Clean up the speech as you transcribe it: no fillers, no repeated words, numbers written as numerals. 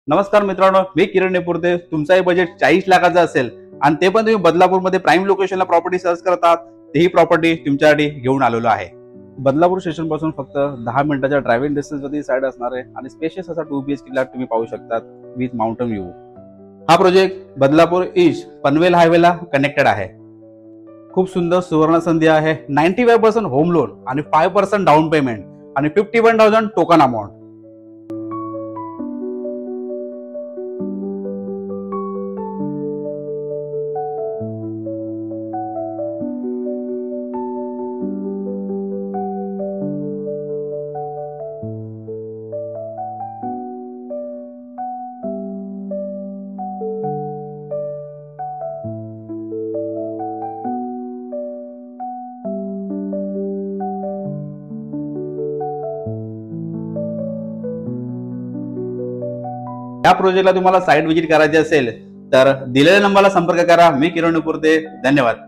नमस्कार मित्रांनो, मी किरण नेपुर्ते. तुमचाही बजेट 40 लाखाचा असेल आणि ते पण तुम्ही बदलापूरमध्ये प्राईम लोकेशनला प्रॉपर्टी सर्च करतात, तेही प्रॉपर्टी तुमच्यासाठी घेऊन आलेलो आहे. बदलापूर स्टेशन पासून फक्त 10 मिनिटाच्या ड्रायव्हिंग डिस्टन्स वरती साइड असणार आहे आणि स्पेशियस असा 2 BHK फ्लॅट तुम्ही पाहू शकतात विथ माउंटन व्ह्यू. हा प्रोजेक्ट बदलापूर ईस्ट पनवेल हायवेला कनेक्टेड आहे. खूप सुंदर सुवर्ण संधी आहे. 95% होम लोन आणि 5% डाऊन पेमेंट आणि 51,000 टोकन अमाऊंट. या प्रोजेक्टला तुम्हाला साइट व्हिजिट करायची असेल तर दिलेल्या नंबरला संपर्क करा. मी किरण नेपुर्ते. धन्यवाद.